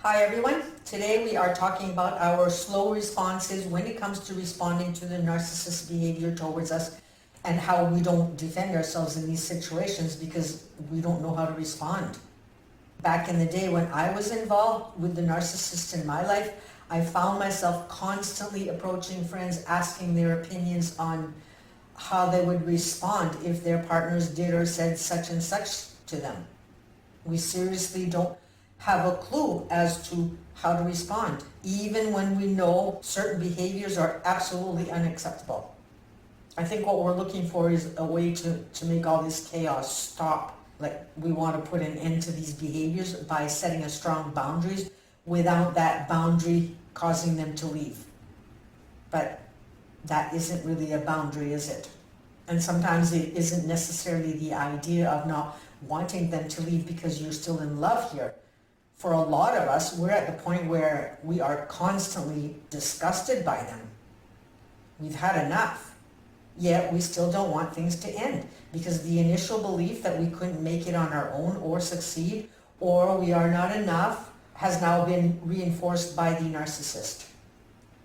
Hi everyone. Today we are talking about our slow responses when it comes to responding to the narcissist behavior towards us and how we don't defend ourselves in these situations because we don't know how to respond. Back in the day when I was involved with the narcissist in my life, I found myself constantly approaching friends, asking their opinions on how they would respond if their partners did or said such and such to them. We seriously don't have a clue as to how to respond, even when we know certain behaviors are absolutely unacceptable. I think what we're looking for is a way to make all this chaos stop. Like, we want to put an end to these behaviors by setting a strong boundaries without that boundary causing them to leave. But that isn't really a boundary, is it? And sometimes it isn't necessarily the idea of not wanting them to leave because you're still in love here. For a lot of us, we're at the point where we are constantly disgusted by them. We've had enough, yet we still don't want things to end because the initial belief that we couldn't make it on our own or succeed or we are not enough has now been reinforced by the narcissist.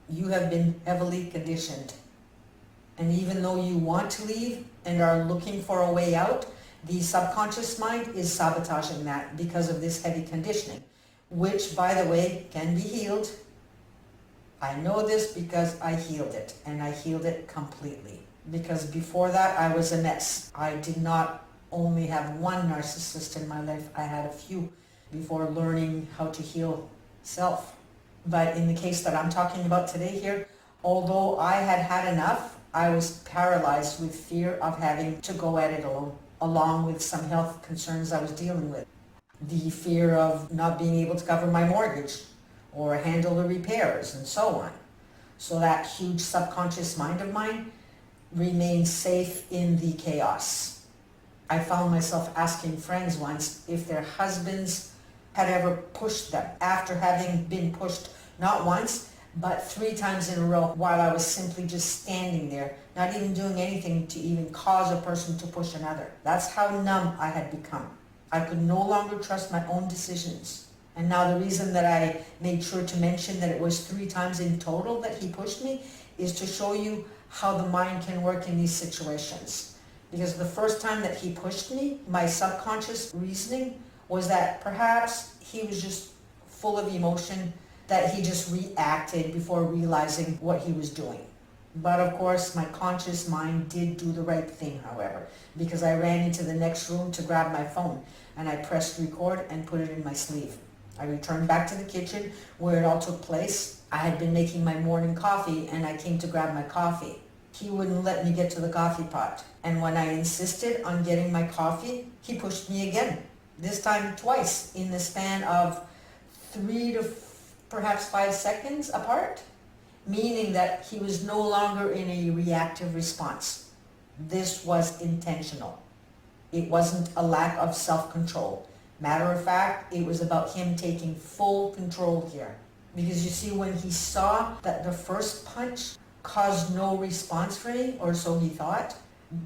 You have been heavily conditioned. And even though you want to leave and are looking for a way out, the subconscious mind is sabotaging that because of this heavy conditioning, which, by the way, can be healed. I know this because I healed it, and I healed it completely. Because before that, I was a mess. I did not only have one narcissist in my life, I had a few before learning how to heal self. But in the case that I'm talking about today here, although I had had enough, I was paralyzed with fear of having to go at it alone, along with some health concerns I was dealing with. The fear of not being able to cover my mortgage or handle the repairs and so on. So that huge subconscious mind of mine remained safe in the chaos. I found myself asking friends once if their husbands had ever pushed them after having been pushed not once, but 3 times in a row while I was simply just standing there, not even doing anything to even cause a person to push another. That's how numb I had become. I could no longer trust my own decisions. And now the reason that I made sure to mention that it was 3 times in total that he pushed me is to show you how the mind can work in these situations. Because the first time that he pushed me, my subconscious reasoning was that perhaps he was just full of emotion, that he just reacted before realizing what he was doing. But of course, my conscious mind did do the right thing, however, because I ran into the next room to grab my phone and I pressed record and put it in my sleeve. I returned back to the kitchen where it all took place. I had been making my morning coffee and I came to grab my coffee. He wouldn't let me get to the coffee pot. And when I insisted on getting my coffee, he pushed me again. This time twice in the span of 3 to perhaps 5 seconds apart, meaning that he was no longer in a reactive response. This was intentional. It wasn't a lack of self-control. Matter of fact, it was about him taking full control here. Because you see, when he saw that the first punch caused no response for me, or so he thought,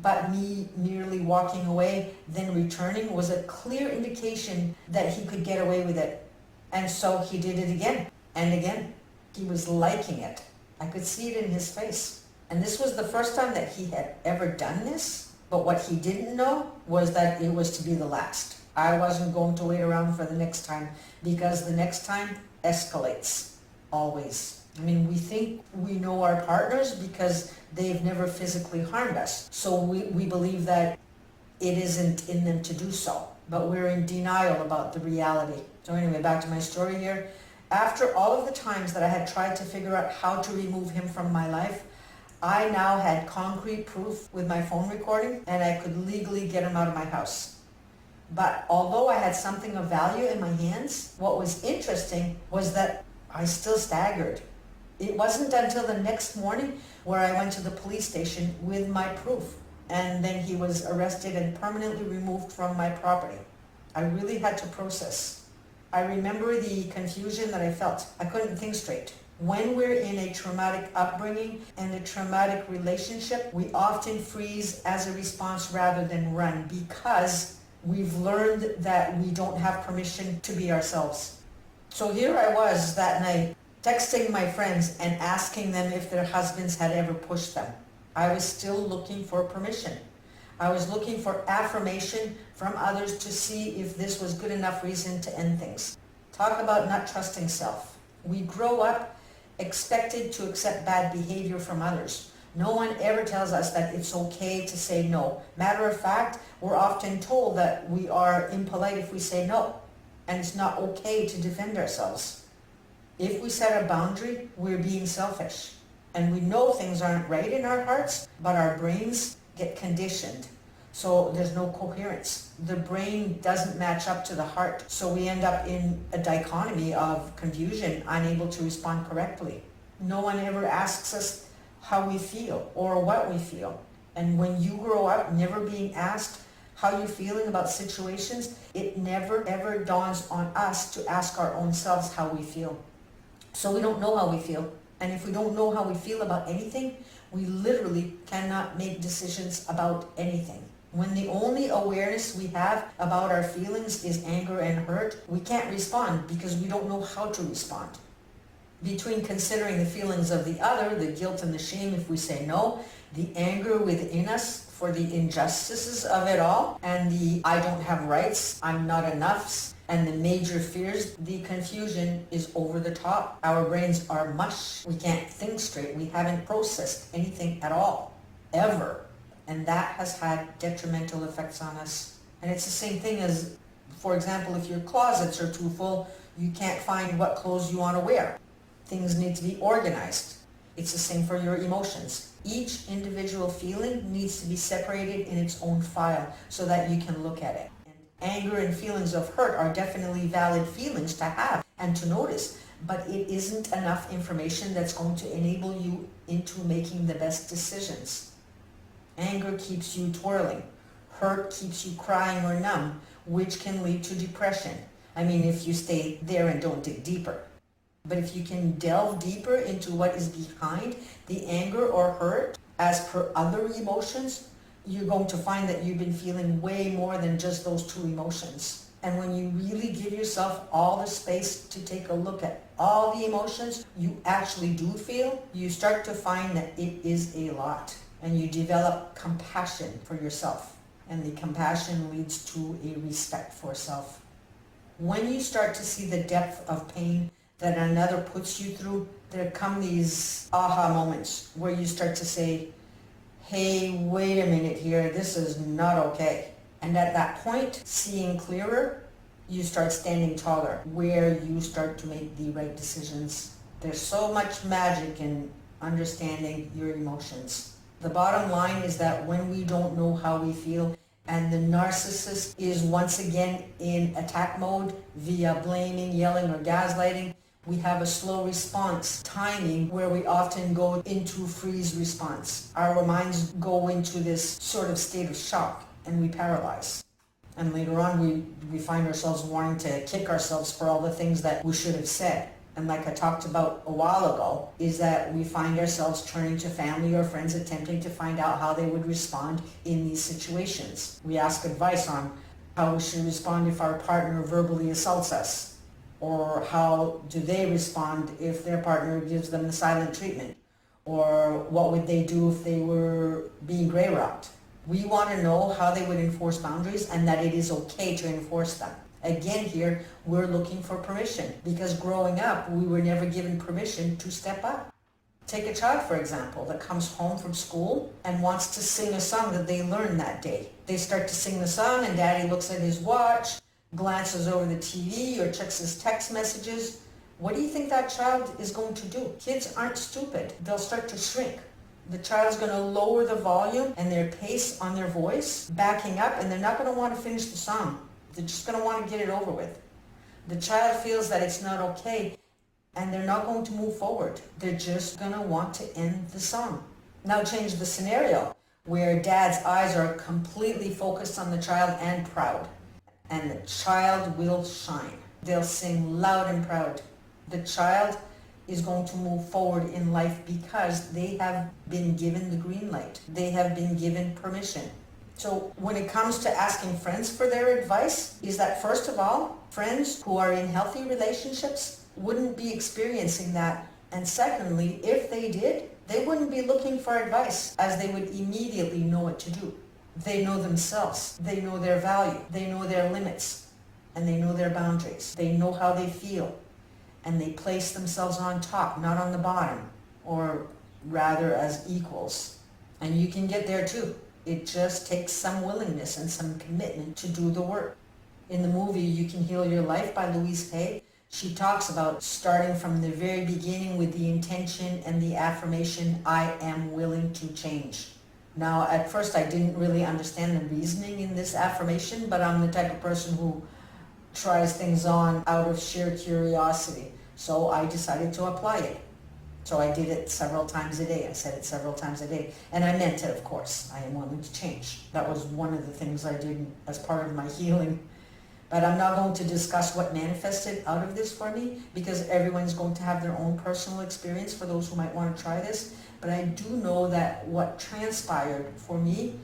but me merely walking away, then returning, was a clear indication that he could get away with it. And so he did it again and again. He was liking it. I could see it in his face. And this was the first time that he had ever done this. But what he didn't know was that it was to be the last. I wasn't going to wait around for the next time, because the next time escalates, always. I mean, we think we know our partners because they've never physically harmed us. So we believe that it isn't in them to do so. But we're in denial about the reality. So anyway, back to my story here. After all of the times that I had tried to figure out how to remove him from my life, I now had concrete proof with my phone recording, and I could legally get him out of my house. But although I had something of value in my hands, what was interesting was that I still staggered. It wasn't until the next morning where I went to the police station with my proof, and then he was arrested and permanently removed from my property. I really had to process. I remember the confusion that I felt. I couldn't think straight. When we're in a traumatic upbringing and a traumatic relationship, we often freeze as a response rather than run because we've learned that we don't have permission to be ourselves. So here I was that night, texting my friends and asking them if their husbands had ever pushed them. I was still looking for permission. I was looking for affirmation from others to see if this was good enough reason to end things. Talk about not trusting self. We grow up expected to accept bad behavior from others. No one ever tells us that it's okay to say no. Matter of fact, we're often told that we are impolite if we say no, and it's not okay to defend ourselves. If we set a boundary, we're being selfish. And we know things aren't right in our hearts, but our brains get conditioned. So there's no coherence. The brain doesn't match up to the heart. So we end up in a dichotomy of confusion, unable to respond correctly. No one ever asks us how we feel or what we feel. And when you grow up never being asked how you're feeling about situations, it never ever dawns on us to ask our own selves how we feel. So we don't know how we feel. And if we don't know how we feel about anything, we literally cannot make decisions about anything. When the only awareness we have about our feelings is anger and hurt, we can't respond because we don't know how to respond. Between considering the feelings of the other, the guilt and the shame if we say no, the anger within us for the injustices of it all, and the I don't have rights, I'm not enough, and the major fears, the confusion is over the top. Our brains are mush. We can't think straight. We haven't processed anything at all, ever. And that has had detrimental effects on us. And it's the same thing as, for example, if your closets are too full, you can't find what clothes you want to wear. Things need to be organized. It's the same for your emotions. Each individual feeling needs to be separated in its own file so that you can look at it. Anger and feelings of hurt are definitely valid feelings to have and to notice, but it isn't enough information that's going to enable you into making the best decisions. Anger keeps you twirling. Hurt keeps you crying or numb, which can lead to depression. I mean, if you stay there and don't dig deeper. But if you can delve deeper into what is behind the anger or hurt, as per other emotions, you're going to find that you've been feeling way more than just those two emotions. And when you really give yourself all the space to take a look at all the emotions you actually do feel, you start to find that it is a lot. And you develop compassion for yourself. And the compassion leads to a respect for self. When you start to see the depth of pain that another puts you through, there come these aha moments where you start to say, hey, wait a minute here, this is not okay. And at that point, seeing clearer, you start standing taller, where you start to make the right decisions. There's so much magic in understanding your emotions. The bottom line is that when we don't know how we feel, and the narcissist is once again in attack mode via blaming, yelling, or gaslighting, we have a slow response timing where we often go into freeze response. Our minds go into this sort of state of shock and we paralyze. And later on we find ourselves wanting to kick ourselves for all the things that we should have said. And like I talked about a while ago, is that we find ourselves turning to family or friends attempting to find out how they would respond in these situations. We ask advice on how we should respond if our partner verbally assaults us. Or how do they respond if their partner gives them the silent treatment? Or what would they do if they were being grey-rocked? We want to know how they would enforce boundaries and that it is okay to enforce them. Again here, we're looking for permission because growing up, we were never given permission to step up. Take a child, for example, that comes home from school and wants to sing a song that they learned that day. They start to sing the song and daddy looks at his watch, glances over the TV or checks his text messages. What do you think that child is going to do? Kids aren't stupid. They'll start to shrink. The child's going to lower the volume and their pace on their voice, backing up, and they're not going to want to finish the song. They're just going to want to get it over with. The child feels that it's not okay, and they're not going to move forward. They're just going to want to end the song. Now change the scenario, where dad's eyes are completely focused on the child and proud. And the child will shine. They'll sing loud and proud. The child is going to move forward in life because they have been given the green light. They have been given permission. So when it comes to asking friends for their advice, is that first of all, Friends who are in healthy relationships wouldn't be experiencing that. And secondly, if they did, they wouldn't be looking for advice, as they would immediately know what to do. They know themselves, they know their value, they know their limits, and they know their boundaries. They know how they feel, and they place themselves on top, not on the bottom, or rather as equals. And you can get there too. It just takes some willingness and some commitment to do the work. In the movie You Can Heal Your Life by Louise Hay, she talks about starting from the very beginning with the intention and the affirmation, I am willing to change. Now, at first I didn't really understand the reasoning in this affirmation, but I'm the type of person who tries things on out of sheer curiosity. So I decided to apply it. So I did it several times a day. I said it several times a day. And I meant it, of course. I am willing to change. That was one of the things I did as part of my healing. But I'm not going to discuss what manifested out of this for me, because everyone's going to have their own personal experience for those who might want to try this. But I do know that what transpired for me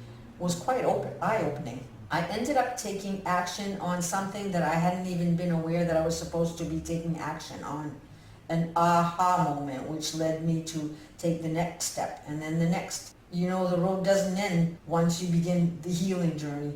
was quite eye-opening. I ended up taking action on something that I hadn't even been aware that I was supposed to be taking action on. An aha moment, which led me to take the next step and then the next. You know, the road doesn't end once you begin the healing journey.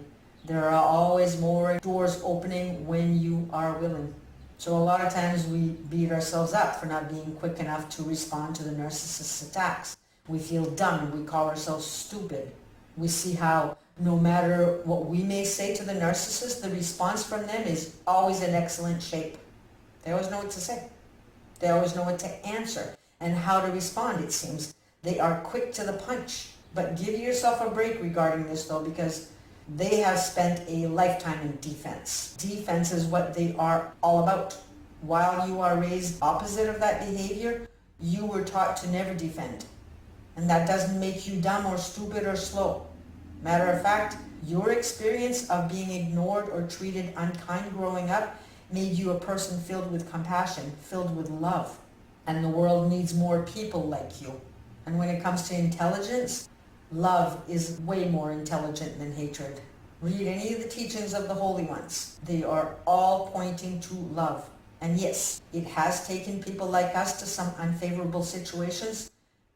There are always more doors opening when you are willing. So a lot of times we beat ourselves up for not being quick enough to respond to the narcissist's attacks. We feel dumb. We call ourselves stupid. We see how no matter what we may say to the narcissist, the response from them is always in excellent shape. They always know what to say. They always know what to answer and how to respond, it seems. They are quick to the punch. But give yourself a break regarding this, though, because they have spent a lifetime in defense. Defense is what they are all about. While you are raised opposite of that behavior, you were taught to never defend. And that doesn't make you dumb or stupid or slow. Matter of fact, your experience of being ignored or treated unkind growing up made you a person filled with compassion, filled with love. And the world needs more people like you. And when it comes to intelligence, love is way more intelligent than hatred. Read any of the teachings of the holy ones. They are all pointing to love. And yes, it has taken people like us to some unfavorable situations,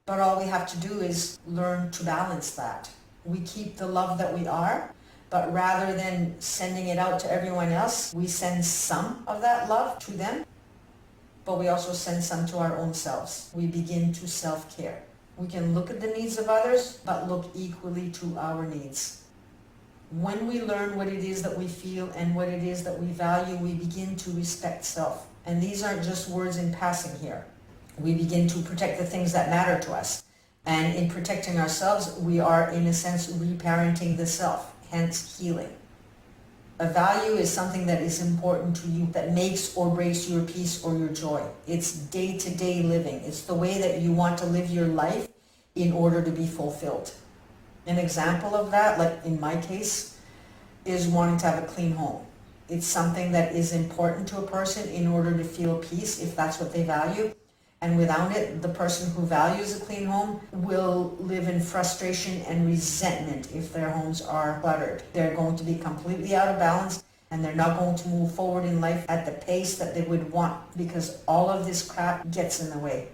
but all we have to do is learn to balance that. We keep the love that we are, but rather than sending it out to everyone else, we send some of that love to them, but we also send some to our own selves. We begin to self-care. We can look at the needs of others, but look equally to our needs. When we learn what it is that we feel and what it is that we value, we begin to respect self. And these aren't just words in passing here. We begin to protect the things that matter to us. And in protecting ourselves, we are, in a sense, reparenting the self, hence healing. A value is something that is important to you, that makes or breaks your peace or your joy. It's day-to-day living. It's the way that you want to live your life in order to be fulfilled. An example of that, like in my case, is wanting to have a clean home. It's something that is important to a person in order to feel peace, if that's what they value. And without it, the person who values a clean home will live in frustration and resentment if their homes are cluttered. They're going to be completely out of balance, and they're not going to move forward in life at the pace that they would want, because all of this crap gets in the way.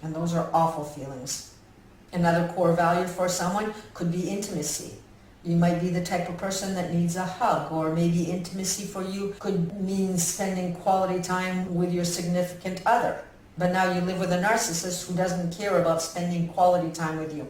And those are awful feelings. Another core value for someone could be intimacy. You might be the type of person that needs a hug, or maybe intimacy for you could mean spending quality time with your significant other. But now you live with a narcissist who doesn't care about spending quality time with you.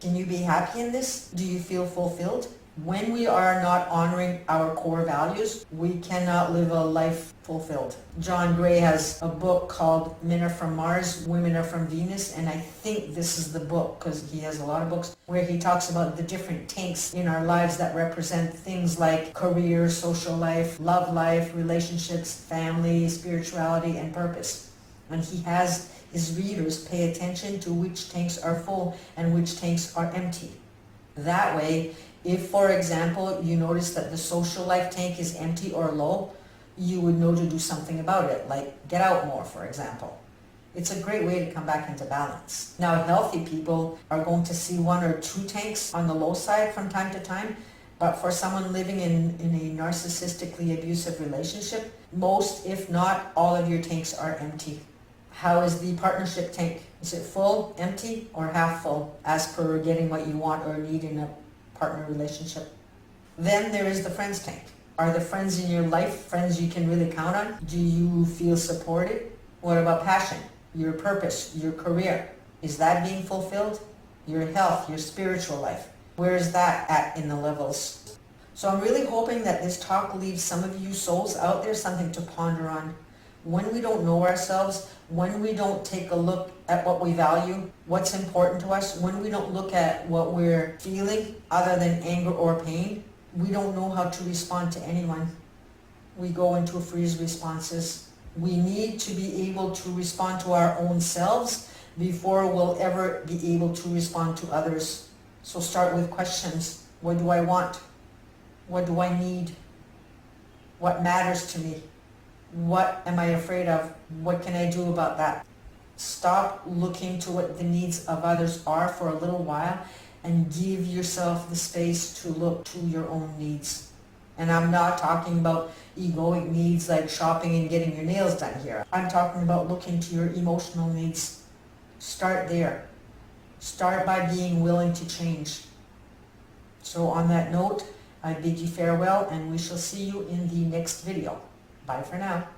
Can you be happy in this? Do you feel fulfilled? When we are not honoring our core values, we cannot live a life fulfilled. John Gray has a book called Men Are From Mars, Women Are From Venus, and I think this is the book, because he has a lot of books, where he talks about the different tanks in our lives that represent things like career, social life, love life, relationships, family, spirituality, and purpose. And he has his readers pay attention to which tanks are full and which tanks are empty. That way, if, for example, you notice that the social life tank is empty or low, you would know to do something about it, like get out more, for example. It's a great way to come back into balance. Now, healthy people are going to see one or two tanks on the low side from time to time, But for someone living in a narcissistically abusive relationship, most, if not all of your tanks are empty. How is the partnership tank? Is it full, empty, or half full, as per getting what you want or need in a partner relationship? Then there is the friends tank. Are the friends in your life friends you can really count on? Do you feel supported? What about passion, your purpose, your career? Is that being fulfilled? Your health, your spiritual life? Where is that at in the levels? So I'm really hoping that this talk leaves some of you souls out there something to ponder on. When we don't know ourselves, when we don't take a look at what we value, what's important to us, when we don't look at what we're feeling other than anger or pain, we don't know how to respond to anyone. We go into freeze responses. We need to be able to respond to our own selves before we'll ever be able to respond to others. So start with questions. What do I want? What do I need? What matters to me? What am I afraid of? What can I do about that? Stop looking to what the needs of others are for a little while and give yourself the space to look to your own needs. And I'm not talking about egoic needs like shopping and getting your nails done here. I'm talking about looking to your emotional needs. Start there. Start by being willing to change. So on that note, I bid you farewell, and we shall see you in the next video. Bye for now.